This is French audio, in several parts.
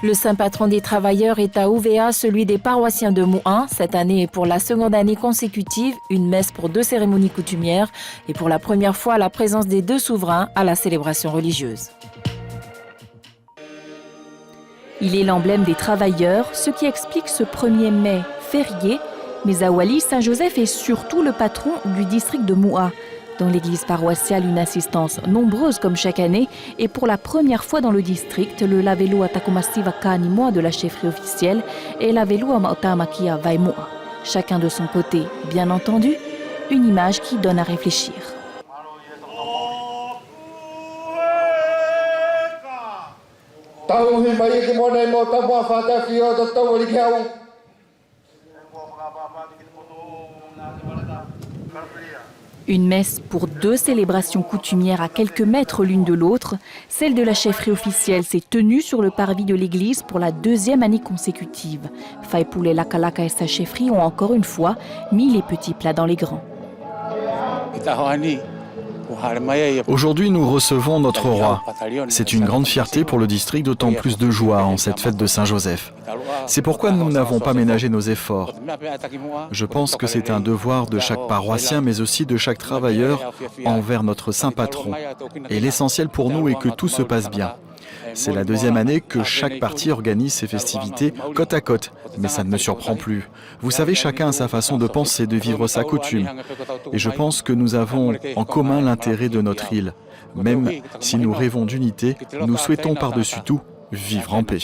Le saint patron des travailleurs est à Ouvéa, celui des paroissiens de Mou'in. Cette année est pour la seconde année consécutive, une messe pour 2 cérémonies coutumières et pour la première fois la présence des 2 souverains à la célébration religieuse. Il est l'emblème des travailleurs, ce qui explique ce 1er mai férié. Mais à Wali, Saint-Joseph est surtout le patron du district de Mou'a. Dans l'église paroissiale, une assistance nombreuse comme chaque année. Et pour la première fois dans le district, le Lavelu Atakumasiva Kanimoa de la chefferie officielle et Lavelu Amaotamakia Vaimoa. Chacun de son côté, bien entendu, une image qui donne à réfléchir. Une messe pour 2 célébrations coutumières à quelques mètres l'une de l'autre. Celle de la chefferie officielle s'est tenue sur le parvis de l'église pour la 2e année consécutive. Faipoule Lakalaka et sa chefferie ont encore une fois mis les petits plats dans les grands. Aujourd'hui, nous recevons notre roi. C'est une grande fierté pour le district, d'autant plus de joie en cette fête de Saint-Joseph. C'est pourquoi nous n'avons pas ménagé nos efforts. Je pense que c'est un devoir de chaque paroissien, mais aussi de chaque travailleur envers notre saint patron. Et l'essentiel pour nous est que tout se passe bien. C'est la 2e année que chaque parti organise ses festivités côte à côte, mais ça ne me surprend plus. Vous savez, chacun a sa façon de penser, de vivre sa coutume. Et je pense que nous avons en commun l'intérêt de notre île. Même si nous rêvons d'unité, nous souhaitons par-dessus tout vivre en paix.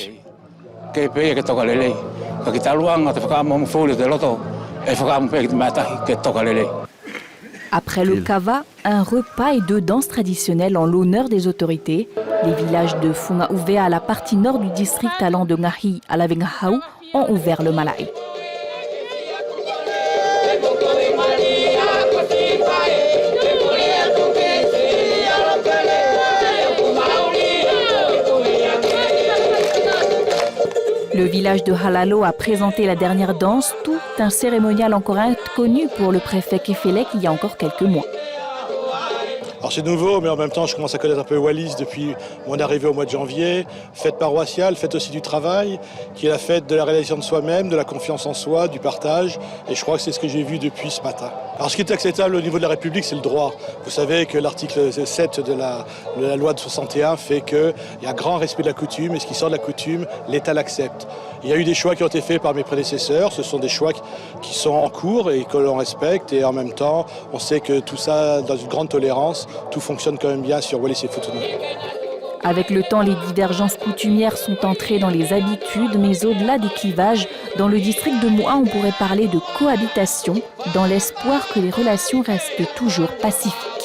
Après le kava, un repas et 2 danses traditionnelles en l'honneur des autorités. Les villages de Funga-Ouvéa à la partie nord du district allant de Ngahi à la Vengahau ont ouvert le Malaï. Le village de Halalo a présenté la dernière danse, tout un cérémonial encore inconnu pour le préfet Kefelec il y a encore quelques mois. Alors c'est nouveau, mais en même temps je commence à connaître un peu Wallis depuis mon arrivée au mois de janvier. Fête paroissiale, fête aussi du travail, qui est la fête de la réalisation de soi-même, de la confiance en soi, du partage. Et je crois que c'est ce que j'ai vu depuis ce matin. Alors ce qui est acceptable au niveau de la République, c'est le droit. Vous savez que l'article 7 de la loi de 61 fait qu'il y a un grand respect de la coutume, et ce qui sort de la coutume, l'État l'accepte. Il y a eu des choix qui ont été faits par mes prédécesseurs, ce sont des choix qui sont en cours et que l'on respecte. Et en même temps, on sait que tout ça, dans une grande tolérance, tout fonctionne quand même bien sur Wallis et Futuna. Avec le temps, les divergences coutumières sont entrées dans les habitudes, mais au-delà des clivages, dans le district de Mou'a, on pourrait parler de cohabitation, dans l'espoir que les relations restent toujours pacifiques.